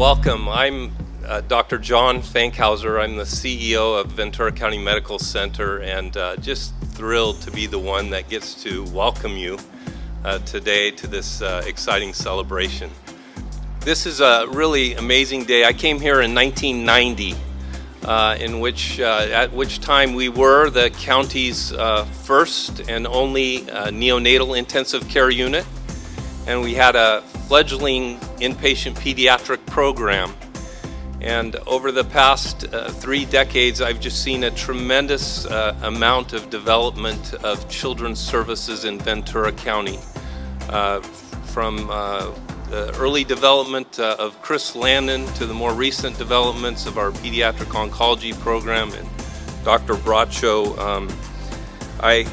Welcome. I'm Dr. John Fankhauser. I'm the CEO of Ventura County Medical Center, and just thrilled to be the one that gets to welcome you today to this exciting celebration. This is a really amazing day. I came here in 1990, at which time we were the county's first and only neonatal intensive care unit, and we had a fledgling inpatient pediatric program. And over the past 3 decades, I've just seen a tremendous amount of development of children's services in Ventura County, from the early development of Chris Landon to the more recent developments of our pediatric oncology program and Dr. Bracho. I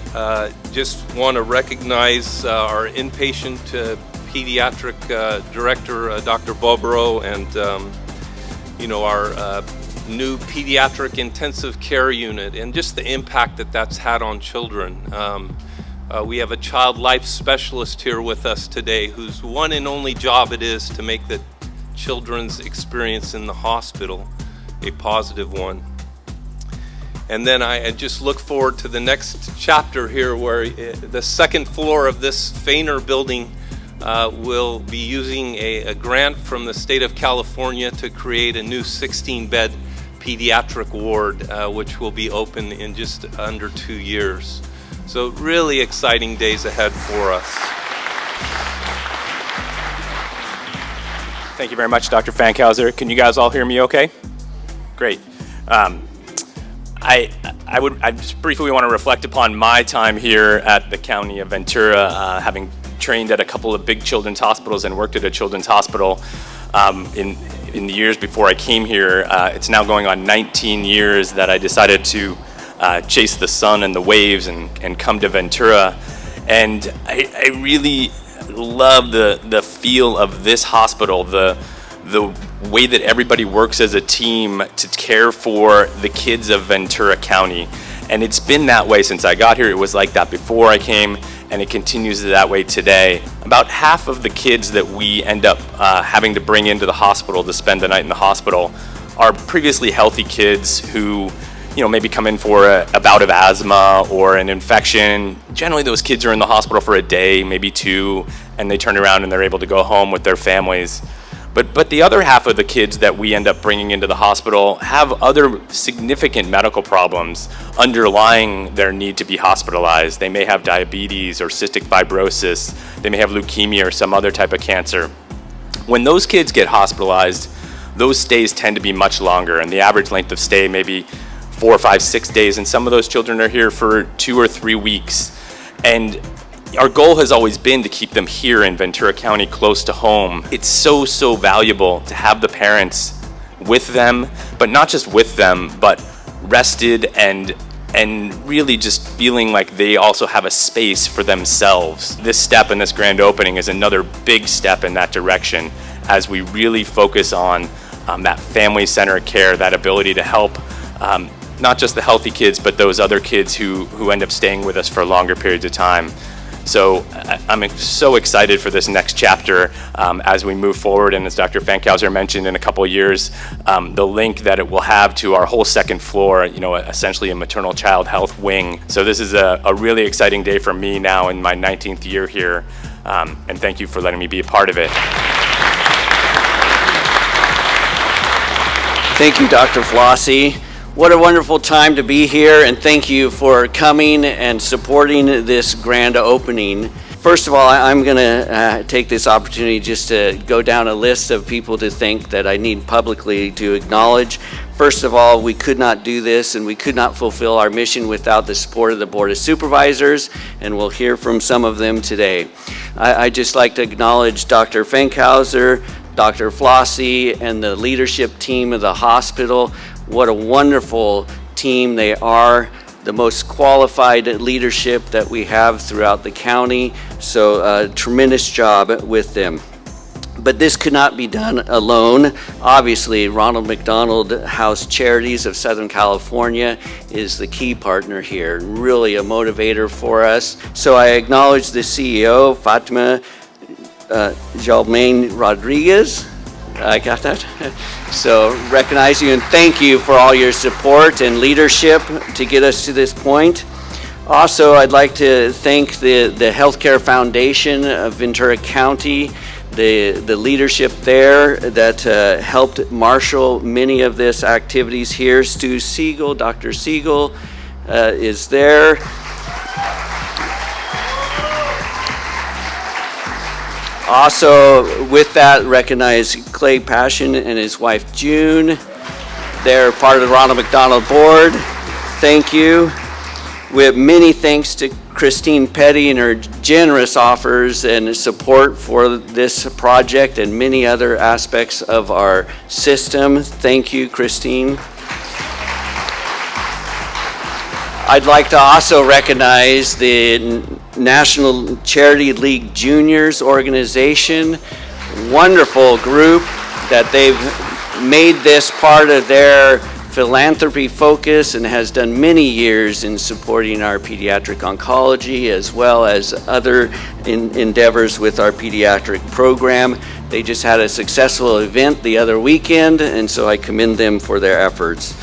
just want to recognize our inpatient pediatric director, Dr. Bobro, and our new pediatric intensive care unit, and just the impact that that's had on children. We have a child life specialist here with us today whose one and only job it is to make the children's experience in the hospital a positive one. And then I just look forward to the next chapter here, where the second floor of this Feiner building will be using a grant from the state of California to create a new 16-bed pediatric ward, which will be open in just under 2 years. So really exciting days ahead for us. Thank you very much, Dr. Fankhauser. Can you guys all hear me okay? Great. I just briefly want to reflect upon my time here at the County of Ventura, having trained at a couple of big children's hospitals and worked at a children's hospital in the years before I came here. It's now going on 19 years that I decided to chase the sun and the waves and come to Ventura. And I really love the feel of this hospital, the way that everybody works as a team to care for the kids of Ventura County. And it's been that way since I got here. It was like that before I came, and it continues that way today. About half of the kids that we end up having to bring into the hospital to spend the night in the hospital are previously healthy kids who maybe come in for a bout of asthma or an infection. Generally, those kids are in the hospital for a day, maybe 2, and they turn around and they're able to go home with their families. But the other half of the kids that we end up bringing into the hospital have other significant medical problems underlying their need to be hospitalized. They may have diabetes or cystic fibrosis. They may have leukemia or some other type of cancer. When those kids get hospitalized, those stays tend to be much longer, and the average length of stay may be 4, 5, 6 days, and some of those children are here for 2 or 3 weeks. And our goal has always been to keep them here in Ventura County close to home. It's so valuable to have the parents with them, but not just with them, but rested and really just feeling like they also have a space for themselves. This step in this grand opening is another big step in that direction as we really focus on that family-centered care, that ability to help not just the healthy kids, but those other kids who end up staying with us for longer periods of time. So I'm so excited for this next chapter as we move forward, and as Dr. Fankhauser mentioned, in a couple of years, the link that it will have to our whole second floor, essentially a maternal child health wing. So this is a really exciting day for me now in my 19th year here, and thank you for letting me be a part of it. Thank you, Dr. Flossie. What a wonderful time to be here, and thank you for coming and supporting this grand opening. First of all, I'm going to take this opportunity just to go down a list of people to thank that I need publicly to acknowledge. First of all, we could not do this and we could not fulfill our mission without the support of the Board of Supervisors, and we'll hear from some of them today. I'd just like to acknowledge Dr. Fankhauser, Dr. Flossie, and the leadership team of the hospital. What a wonderful team they are, the most qualified leadership that we have throughout the county. So a tremendous job with them. But this could not be done alone. Obviously, Ronald McDonald House Charities of Southern California is the key partner here, really a motivator for us. So I acknowledge the CEO, Fatima Jalmain Rodriguez. I got that. So recognize you and thank you for all your support and leadership to get us to this point. Also, I'd like to thank the Healthcare Foundation of Ventura County, the leadership there that helped marshal many of this activities here. Stu Siegel, Dr. Siegel is there. Also, with that, recognize Clay Passion and his wife June. They're part of the Ronald McDonald board. Thank you. With many thanks to Christine Petty and her generous offers and support for this project and many other aspects of our system. Thank you, Christine. I'd like to also recognize the National Charity League Juniors organization. Wonderful group that they've made this part of their philanthropy focus and has done many years in supporting our pediatric oncology as well as other endeavors with our pediatric program. They just had a successful event the other weekend, and so I commend them for their efforts.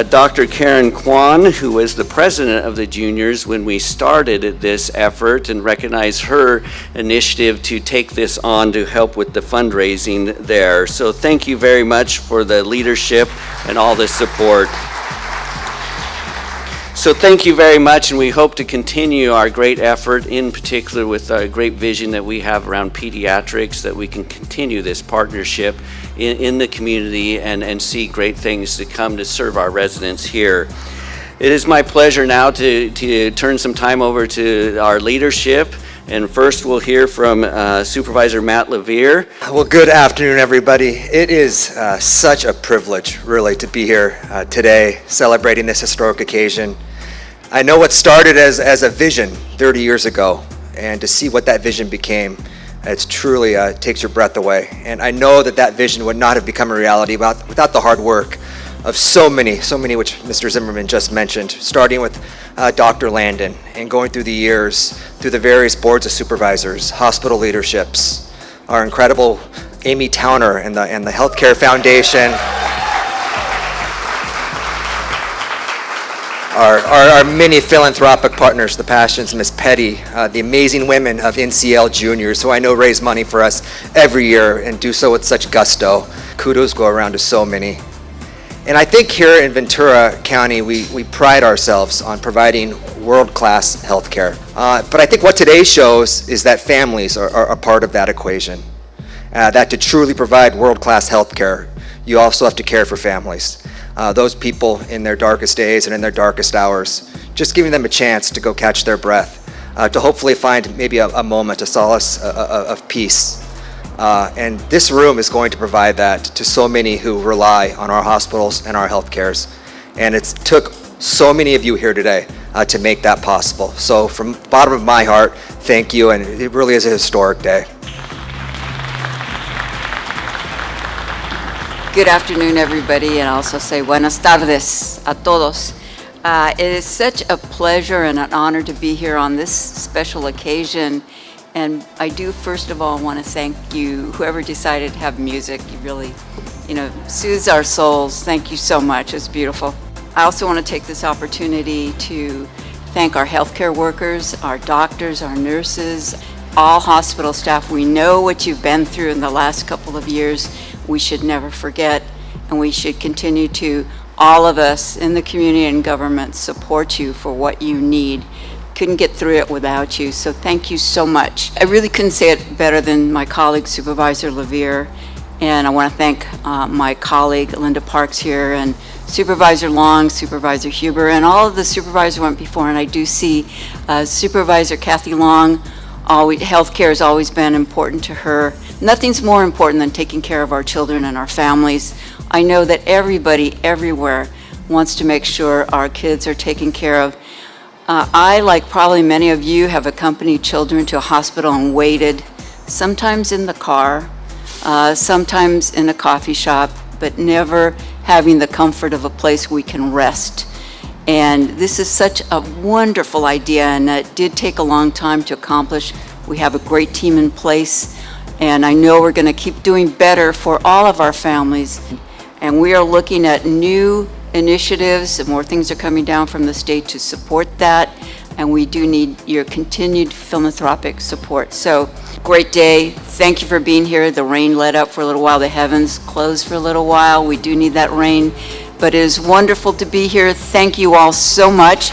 Dr. Karen Kwan, who was the president of the juniors when we started this effort, and recognize her initiative to take this on to help with the fundraising there. So thank you very much for the leadership and all the support. So thank you very much, and we hope to continue our great effort, in particular with a great vision that we have around pediatrics, that we can continue this partnership in the community and see great things to come to serve our residents here. It is my pleasure now to turn some time over to our leadership. And first we'll hear from Supervisor Matt Levere. Well, good afternoon, everybody. It is such a privilege, really, to be here today celebrating this historic occasion. I know what started as a vision 30 years ago, and to see what that vision became, it's truly takes your breath away. And I know that vision would not have become a reality without the hard work of so many, which Mr. Zimmerman just mentioned, starting with Dr. Landon and going through the years, through the various boards of supervisors, hospital leaderships, our incredible Amy Towner and the Healthcare Foundation, our many philanthropic partners, the Passions, Ms. Petty, the amazing women of NCL Juniors, who I know raise money for us every year and do so with such gusto. Kudos go around to so many. And I think here in Ventura County, we pride ourselves on providing world-class health care. But I think what today shows is that families are a part of that equation. That to truly provide world-class health care, you also have to care for families. Those people in their darkest days and in their darkest hours, just giving them a chance to go catch their breath, to hopefully find maybe a moment, a solace of peace. And this room is going to provide that to so many who rely on our hospitals and our health cares. And it took so many of you here today to make that possible. So from the bottom of my heart, thank you, and it really is a historic day. Good afternoon, everybody, and I also say buenas tardes a todos. It is such a pleasure and an honor to be here on this special occasion. And I do, first of all, want to thank you, whoever decided to have music. You really, soothes our souls. Thank you so much. It's beautiful. I also want to take this opportunity to thank our healthcare workers, our doctors, our nurses, all hospital staff. We know what you've been through in the last couple of years. We should never forget, and we should continue to, all of us in the community and government, support you for what you need. Couldn't get through it without you, so thank you so much. I really couldn't say it better than my colleague, Supervisor Levere, and I want to thank my colleague, Linda Parks here, and Supervisor Long, Supervisor Huber, and all of the supervisors went before, and I do see Supervisor Kathy Long. Healthcare has always been important to her. Nothing's more important than taking care of our children and our families. I know that everybody everywhere wants to make sure our kids are taken care of. I, like probably many of you, have accompanied children to a hospital and waited, sometimes in the car, sometimes in a coffee shop, but never having the comfort of a place we can rest. And this is such a wonderful idea, and it did take a long time to accomplish. We have a great team in place, And I know we're going to keep doing better for all of our families. And we are looking at new initiatives, and more things are coming down from the state to support that. And we do need your continued philanthropic support. So, great day. Thank you for being here. The rain let up for a little while. The heavens closed for a little while. We do need that rain. But it is wonderful to be here. Thank you all so much.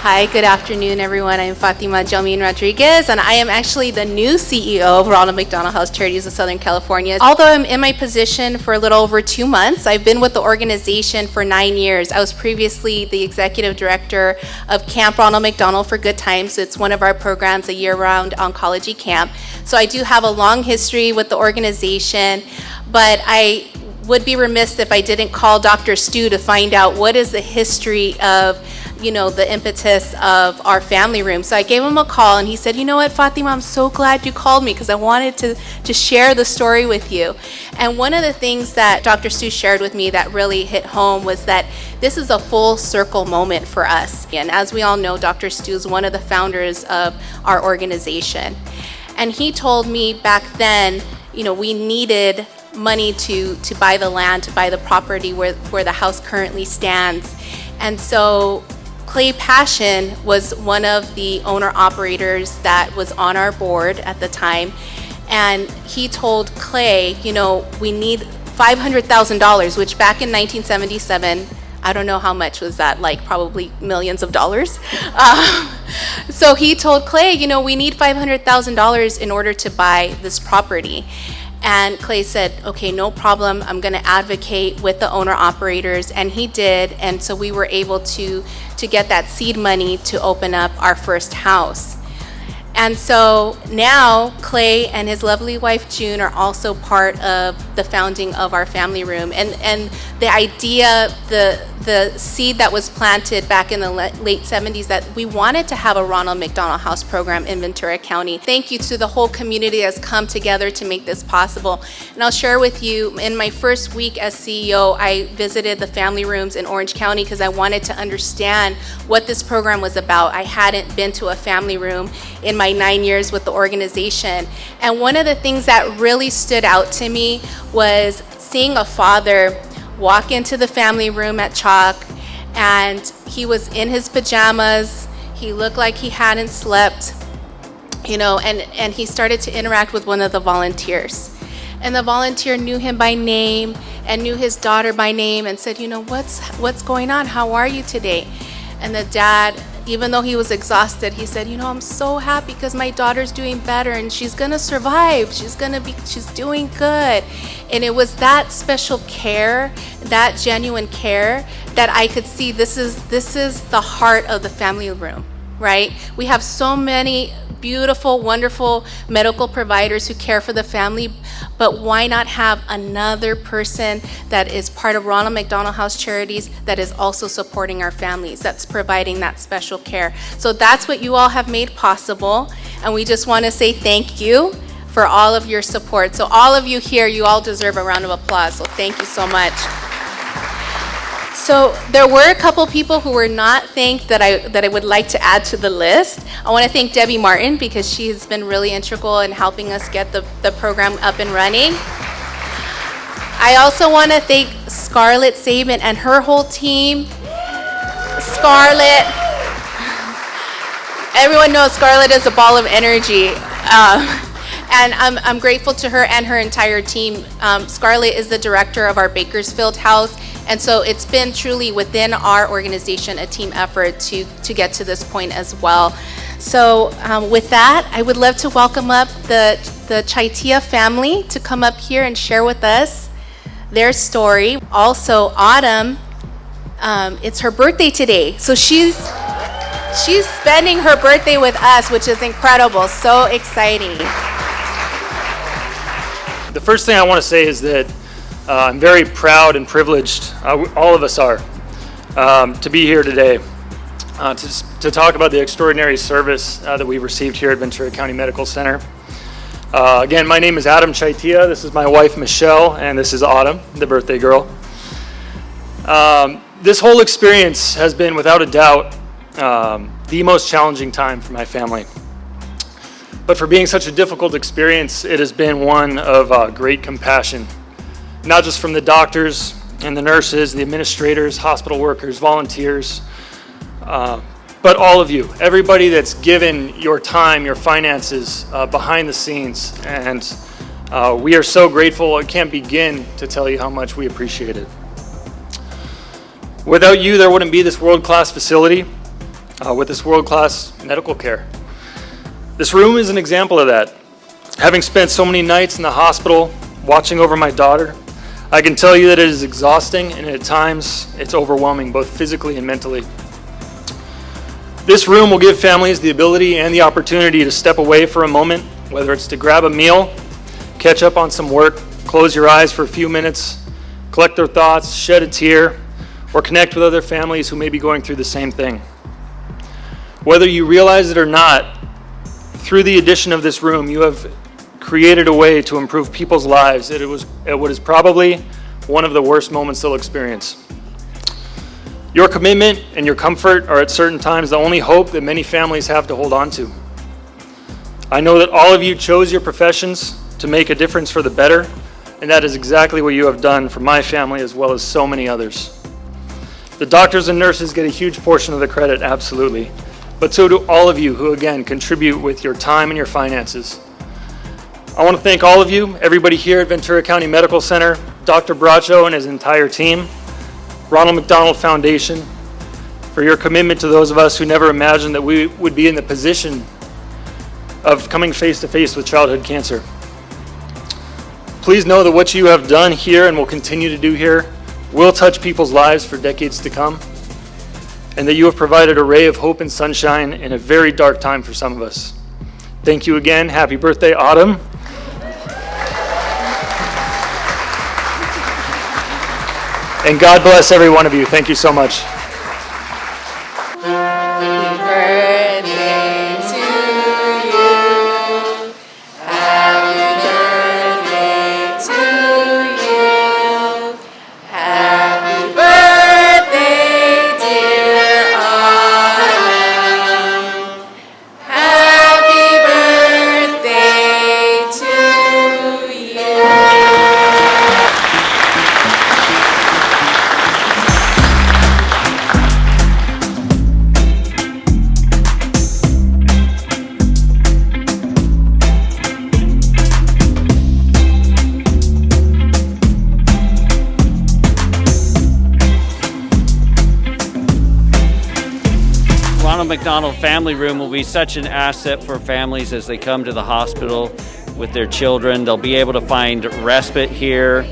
Hi, good afternoon, everyone. I'm Fatima Jomin Rodriguez, and I am actually the new CEO of Ronald McDonald House Charities of Southern California. Although I'm in my position for a little over 2 months, I've been with the organization for 9 years. I was previously the executive director of Camp Ronald McDonald for Good Times. It's one of our programs, a year-round oncology camp. So I do have a long history with the organization, but I would be remiss if I didn't call Dr. Stu to find out what is the history of the impetus of our family room. So I gave him a call and he said, you know what, Fatima, I'm so glad you called me because I wanted to share the story with you. And one of the things that Dr. Stu shared with me that really hit home was that this is a full circle moment for us. And as we all know, Dr. Stu is one of the founders of our organization. And he told me back then, we needed money to buy the land, to buy the property where the house currently stands. And so Clay Passion was one of the owner-operators that was on our board at the time, and he told Clay, we need $500,000, which back in 1977, I don't know how much was that, like probably millions of dollars. So he told Clay, we need $500,000 in order to buy this property. And Clay said, okay, no problem. I'm going to advocate with the owner-operators, and he did. And so we were able to get that seed money to open up our first house. And so now Clay and his lovely wife June are also part of the founding of our family room. And the idea, the seed that was planted back in the late 70s, that we wanted to have a Ronald McDonald House program in Ventura County. Thank you to the whole community that's come together to make this possible. And I'll share with you, in my first week as CEO, I visited the family rooms in Orange County because I wanted to understand what this program was about. I hadn't been to a family room in my 9 years with the organization. And one of the things that really stood out to me was seeing a father walk into the family room at Chalk, and he was in his pajamas. He looked like he hadn't slept, and he started to interact with one of the volunteers. And the volunteer knew him by name and knew his daughter by name and said, what's going on? How are you today? And the dad, even though he was exhausted, he said, I'm so happy because my daughter's doing better and she's gonna survive. She's doing good. And it was that special care, that genuine care, that I could see this is the heart of the family room, right? We have so many beautiful, wonderful medical providers who care for the family, but why not have another person that is part of Ronald McDonald House Charities that is also supporting our families, that's providing that special care. So that's what you all have made possible, and we just want to say thank you for all of your support. So all of you here, you all deserve a round of applause, so thank you so much. So there were a couple people who were not thanked that I would like to add to the list. I want to thank Debbie Martin because she has been really integral in helping us get the program up and running. I also want to thank Scarlett Saban and her whole team. Scarlett, everyone knows Scarlett is a ball of energy. And I'm grateful to her and her entire team. Scarlett is the director of our Bakersfield house. And so it's been truly within our organization a team effort to get to this point as well. So with that, I would love to welcome up the Chaitia family to come up here and share with us their story. Also, Autumn, it's her birthday today. So she's spending her birthday with us, which is incredible, so exciting. The first thing I want to say is that I'm very proud and privileged, all of us are, to be here today to talk about the extraordinary service that we've received here at Ventura County Medical Center. Again, my name is Adam Chaitia. This is my wife, Michelle, and this is Autumn, the birthday girl. This whole experience has been, without a doubt, the most challenging time for my family. But for being such a difficult experience, it has been one of great compassion, not just from the doctors and the nurses, the administrators, hospital workers, volunteers, but all of you, everybody that's given your time, your finances behind the scenes. And we are so grateful. I can't begin to tell you how much we appreciate it. Without you, there wouldn't be this world-class facility with this world-class medical care. This room is an example of that. Having spent so many nights in the hospital watching over my daughter, I can tell you that it is exhausting, and at times it's overwhelming, both physically and mentally. This room will give families the ability and the opportunity to step away for a moment, whether it's to grab a meal, catch up on some work, close your eyes for a few minutes, collect their thoughts, shed a tear, or connect with other families who may be going through the same thing. Whether you realize it or not, through the addition of this room, you have created a way to improve people's lives at what is probably one of the worst moments they'll experience. Your commitment and your comfort are at certain times the only hope that many families have to hold on to. I know that all of you chose your professions to make a difference for the better, and that is exactly what you have done for my family as well as so many others. The doctors and nurses get a huge portion of the credit, absolutely. But so do all of you who, again, contribute with your time and your finances. I want to thank all of you, everybody here at Ventura County Medical Center, Dr. Bracho and his entire team, Ronald McDonald Foundation, for your commitment to those of us who never imagined that we would be in the position of coming face to face with childhood cancer. Please know that what you have done here and will continue to do here will touch people's lives for decades to come, and that you have provided a ray of hope and sunshine in a very dark time for some of us. Thank you again. Happy birthday, Autumn. And God bless every one of you. Thank you so much. McDonald Family Room will be such an asset for families as they come to the hospital with their children. They'll be able to find respite here,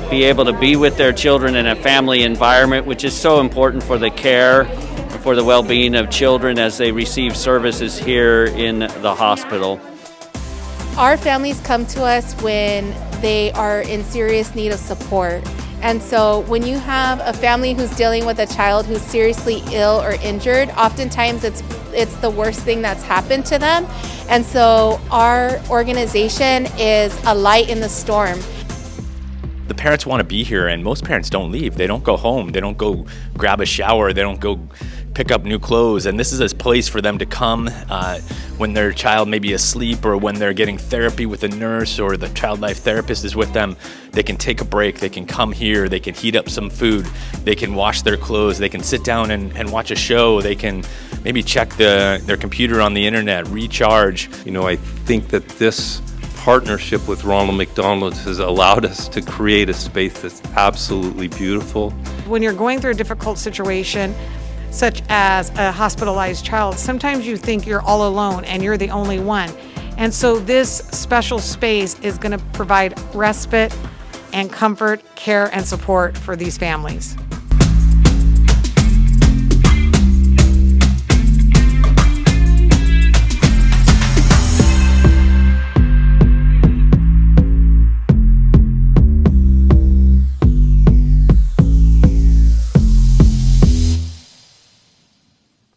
be able to be with their children in a family environment, which is so important for the care and for the well-being of children as they receive services here in the hospital. Our families come to us when they are in serious need of support. And so when you have a family who's dealing with a child who's seriously ill or injured, oftentimes it's the worst thing that's happened to them. And so our organization is a light in the storm. The parents want to be here, and most parents don't leave. They don't go home. They don't go grab a shower. They don't go pick up new clothes. And this is a place for them to come when their child may be asleep, or when they're getting therapy with a nurse or the child life therapist is with them. They can take a break. They can come here. They can heat up some food. They can wash their clothes. They can sit down and watch a show. They can maybe check their computer on the internet, recharge. You know, I think that this partnership with Ronald McDonald has allowed us to create a space that's absolutely beautiful. When you're going through a difficult situation, such as a hospitalized child, sometimes you think you're all alone and you're the only one. And so this special space is going to provide respite and comfort, care, and support for these families.